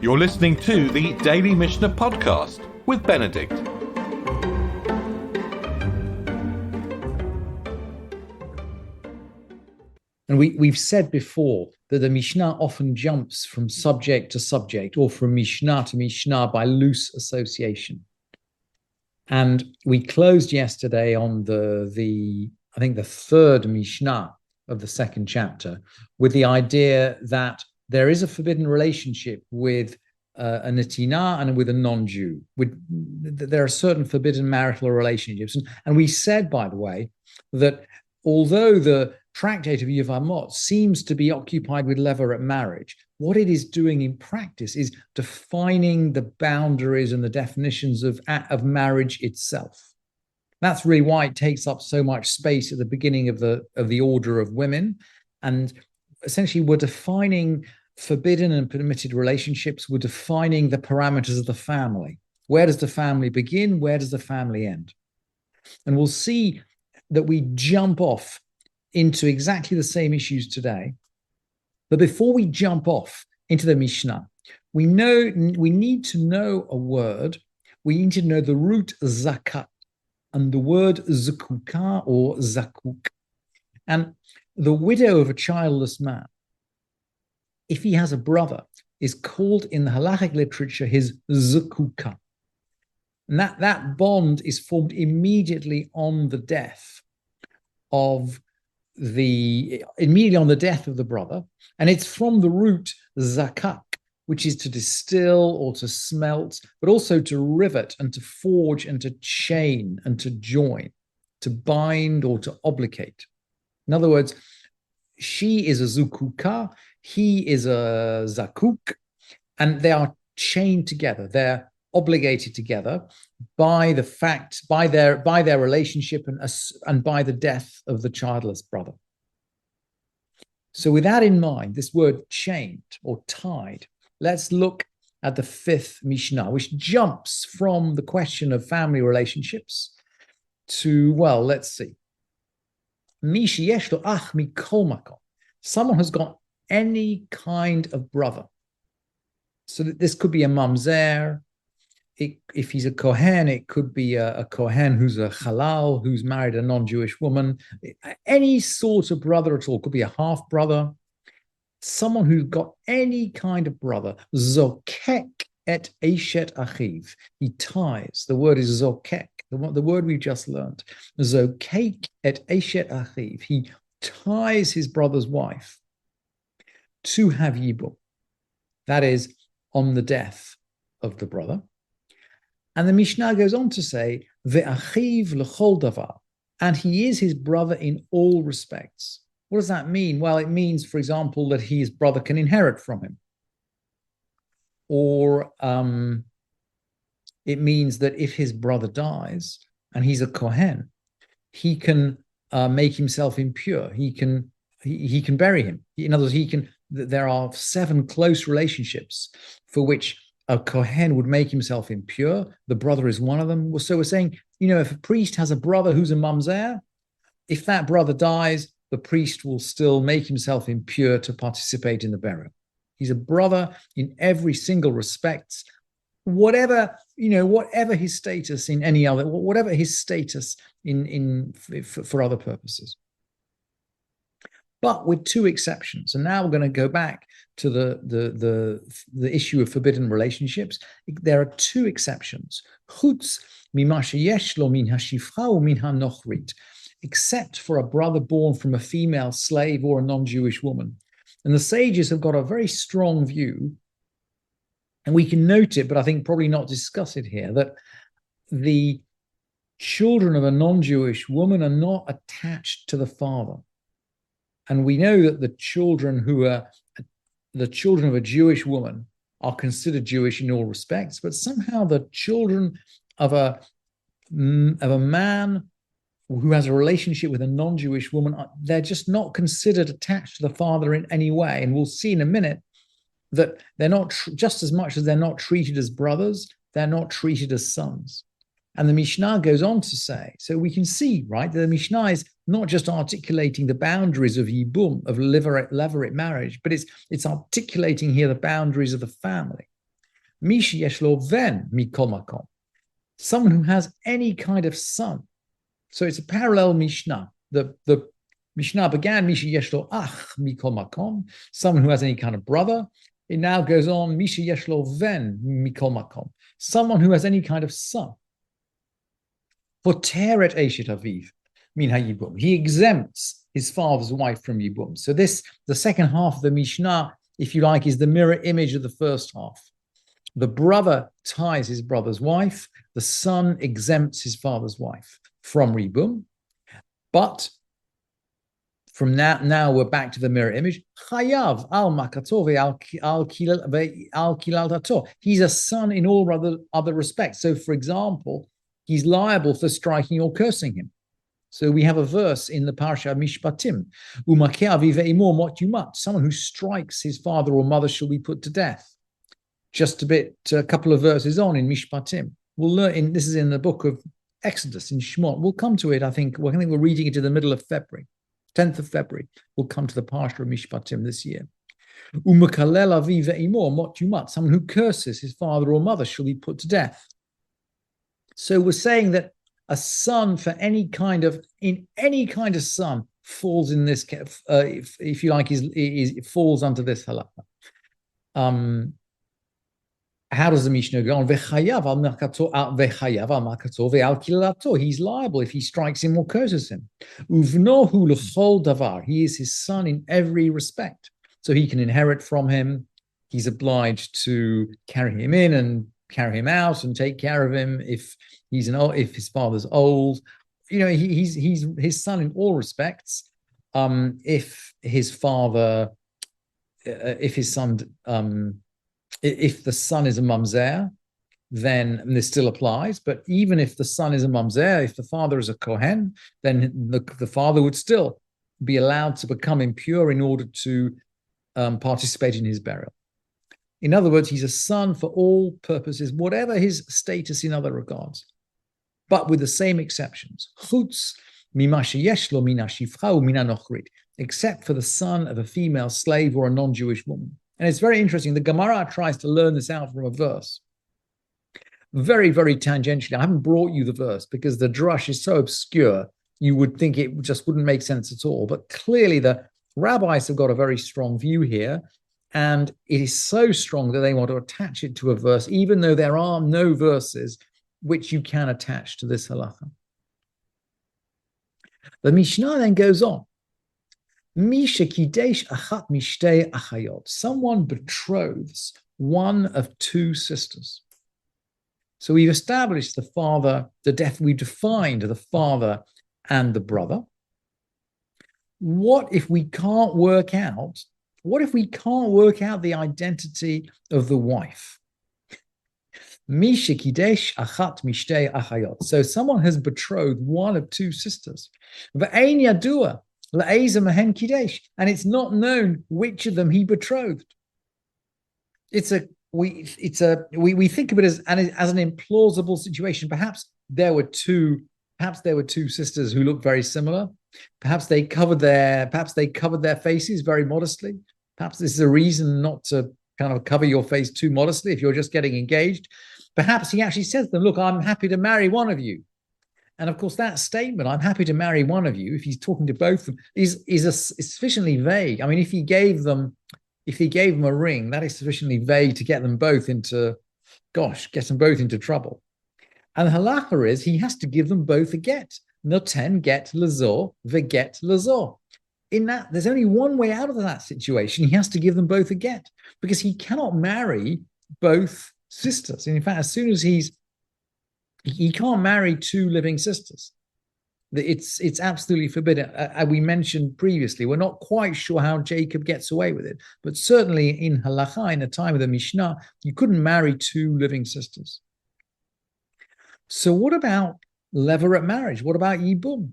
You're listening to the Daily Mishnah Podcast with Benedict. And we've said before that the Mishnah often jumps from subject to subject or from Mishnah to Mishnah by loose association. And we closed yesterday on the third Mishnah of the second chapter with the idea that there is a forbidden relationship with a Netina and with a non-Jew. There are certain forbidden marital relationships. And we said, by the way, that although the tractate of Yevamot seems to be occupied with levirate marriage, what it is doing in practice is defining the boundaries and the definitions of marriage itself. That's really why it takes up so much space at the beginning of the order of women. And essentially, we're defining forbidden and permitted relationships. We're defining the parameters of the family. Where does the family begin? Where does the family end? And we'll see that we jump off into exactly the same issues today. But before we jump off into the Mishnah, we need to know a word. We need to know the root zakat and the word zakuka or zakuk. And the widow of a childless man, if he has a brother, is called in the halachic literature his zakuka. And that bond is formed immediately on the death of the brother. And it's from the root zakak, which is to distill or to smelt, but also to rivet and to forge and to chain and to join, to bind or to obligate. In other words, she is a zukuka, he is a zakuk, and they are chained together. They're obligated together by their relationship and by the death of the childless brother. So with that in mind, this word chained or tied, let's look at the fifth Mishnah, which jumps from the question of family relationships to, well, let's see. Someone has got any kind of brother. So this could be a mamzer. If he's a Kohen, it could be a Kohen who's a halal, who's married a non-Jewish woman. Any sort of brother at all. Could be a half-brother. Someone who's got any kind of brother. Zokek et eshet achiv. He ties. The word is zokek, the word we just learned. Zokek et eshet achiv. He ties his brother's wife to have yibum. That is, on the death of the brother. And the Mishnah goes on to say, ve'achiv l'chol davar, and he is his brother in all respects. What does that mean? Well, it means, for example, that his brother can inherit from him. Or it means that if his brother dies and he's a Kohen, he can make himself impure. He can bury him. In other words, there are 7 close relationships for which a Kohen would make himself impure. The brother is one of them. So we're saying, if a priest has a brother who's a mamzer, if that brother dies, the priest will still make himself impure to participate in the burial. He's a brother in every single respect, whatever his status in any other, whatever his status for other purposes. But with 2 exceptions. And now we're going to go back to the issue of forbidden relationships. There are 2 exceptions. Chutz mima sheyesh lo min hashifcha u min hanochrit, except for a brother born from a female slave or a non-Jewish woman. And the sages have got a very strong view, and we can note it, but I think probably not discuss it here, that the children of a non-Jewish woman are not attached to the father. And we know that the children of a Jewish woman are considered Jewish in all respects, but somehow the children of a man who has a relationship with a non-Jewish woman, they're just not considered attached to the father in any way. And we'll see in a minute that they're not, just as much as they're not treated as brothers, they're not treated as sons. And the Mishnah goes on to say, so we can see, right, that the Mishnah is not just articulating the boundaries of yibum, of levirate marriage, but it's articulating here the boundaries of the family. Mishi yeshlo ven mikol makom. Someone who has any kind of son. So it's a parallel Mishnah. The Mishnah began Mishi yeshlo ach mikol makom, someone who has any kind of brother. It now goes on Mishi yeshlo ven mikol makom, someone who has any kind of son. Poteret eshet aviv min hayibum. He exempts his father's wife from yibum. So this, the second half of the Mishnah, if you like, is the mirror image of the first half. The brother ties his brother's wife. The son exempts his father's wife from ribum. But from now we're back to the mirror image. Chayav al makato al kilaltato. He's a son in all other respects. So, for example, he's liable for striking or cursing him. So we have a verse in the Parsha Mishpatim, Umakeh aviv ve'imo mot yumat. Someone who strikes his father or mother shall be put to death. Just a couple of verses on in Mishpatim. We'll learn, this is in the book of Exodus, in Shemot. We'll come to it, I think we're reading it in the middle of February, 10th of February. We'll come to the Parsha of Mishpatim this year. Umakalel aviv ve'imo mot yumat. Someone who curses his father or mother shall be put to death. So we're saying that a son for any kind of son falls in this, if you like, is falls under this halakha. How does the Mishnah go on? He's liable if he strikes him or curses him. He is his son in every respect. So he can inherit from him. He's obliged to carry him in and carry him out and take care of him if his father's old. You know, he's his son in all respects. If the son is a mamzer, then this still applies. But even if the son is a mamzer, if the father is a kohen, then the father would still be allowed to become impure in order to participate in his burial. In other words, he's a son for all purposes, whatever his status in other regards, but with the same exceptions. Chutz mima sheyeshlo mina shifcha umina nochrit, except for the son of a female slave or a non-Jewish woman. And it's very interesting. The Gemara tries to learn this out from a verse. Very, very tangentially. I haven't brought you the verse because the drush is so obscure, you would think it just wouldn't make sense at all. But clearly the rabbis have got a very strong view here. And it is so strong that they want to attach it to a verse, even though there are no verses which you can attach to this halacha. The Mishnah then goes on. Someone betroths one of two sisters. So we've established we've defined the father and the brother. What if we can't work out the identity of the wife? So someone has betrothed one of two sisters. And it's not known which of them he betrothed. We think of it as an implausible situation. Perhaps there were two sisters who looked very similar. Perhaps they covered their faces very modestly. Perhaps this is a reason not to kind of cover your face too modestly if you're just getting engaged. Perhaps he actually says to them, look, I'm happy to marry one of you. And of course, that statement, I'm happy to marry one of you, if he's talking to both of them, is sufficiently vague. I mean, if he gave them a ring, that is sufficiently vague to get them both into trouble. And the halacha is he has to give them both a get. Noten get lazor, veget lazor. In that, there's only one way out of that situation. He has to give them both a get because he cannot marry both sisters. And in fact, as soon as he can't marry two living sisters. It's absolutely forbidden. We mentioned previously, we're not quite sure how Jacob gets away with it, but certainly in halacha, in the time of the Mishnah, you couldn't marry two living sisters. So what about levirate marriage? What about yibum?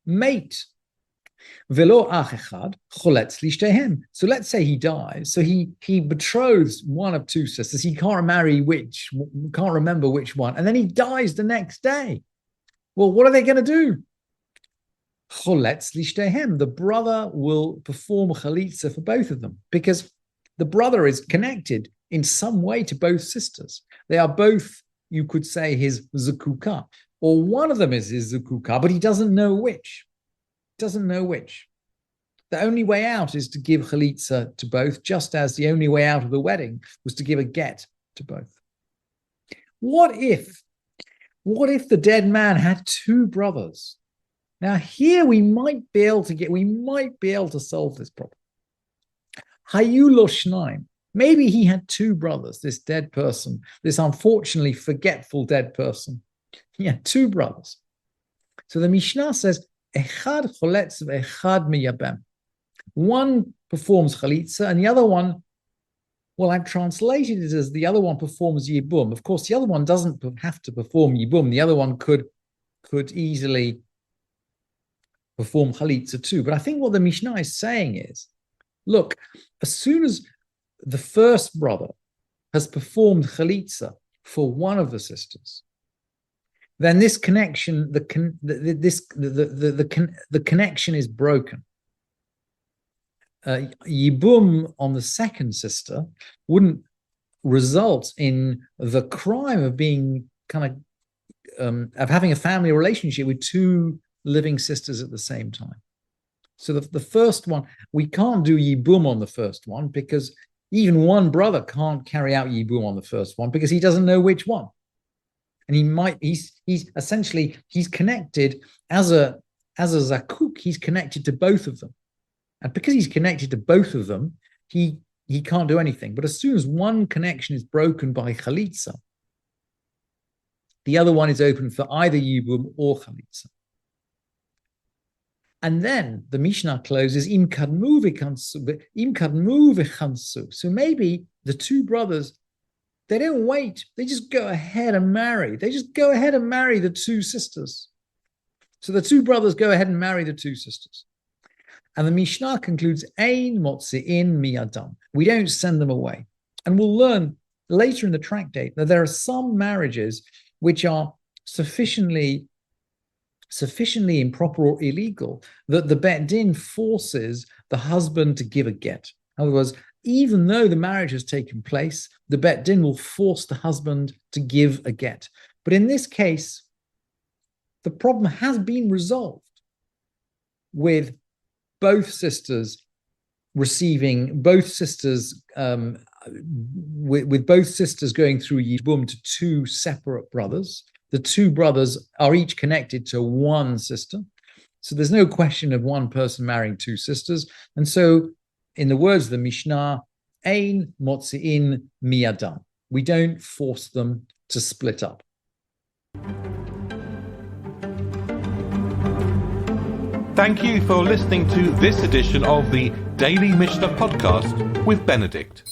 Mate. Velo ach echad choletz lishtehem. So let's say he dies. So he betroths one of two sisters. He can't remember which one. And then he dies the next day. Well, what are they going to do? Choletz lishtehem. The brother will perform chalitza for both of them because the brother is connected in some way to both sisters. They are both, you could say, his zakukah, or one of them is his zakukah, but he doesn't know which. Doesn't know which. The only way out is to give chalitza to both, just as the only way out of the wedding was to give a get to both. What if the dead man had two brothers? Now here we might be able to solve this problem. Hayu lo shnaim. Maybe he had two brothers, this dead person, this unfortunately forgetful dead person. He had two brothers. So the Mishnah says, Echad choletz ve'echad miyabem. One performs chalitza and the other one, well, I've translated it as the other one performs yibum. Of course, the other one doesn't have to perform yibum. The other one could easily perform chalitza too. But I think what the Mishnah is saying is, look, as soon as the first brother has performed chalitza for one of the sisters, then this connection, the connection is broken. Yibum on the second sister wouldn't result in the crime of being of having a family relationship with two living sisters at the same time. So the first one, we can't do yibum on the first one because even one brother can't carry out yibum on the first one because he doesn't know which one. And he's essentially connected as a zakuk, he's connected to both of them. And because he's connected to both of them, he can't do anything. But as soon as one connection is broken by chalitza, the other one is open for either yibum or chalitza. And then the Mishnah closes, im kadmu v'chansu. So maybe the two brothers, they don't wait. They just go ahead and marry. They just go ahead and marry the two sisters. So the two brothers go ahead and marry the two sisters. And the Mishnah concludes, ein motzi'in miyadam. We don't send them away. And we'll learn later in the tractate that there are some marriages which are sufficiently improper or illegal that the Bet Din forces the husband to give a get. In other words, even though the marriage has taken place, the Bet Din will force the husband to give a get. But in this case, the problem has been resolved with both sisters receiving, with both sisters going through yibum to two separate brothers. The two brothers are each connected to one sister. So there's no question of one person marrying two sisters. And so, in the words of the Mishnah, ein motzi'in miyadam. We don't force them to split up. Thank you for listening to this edition of the Daily Mishnah Podcast with Benedict.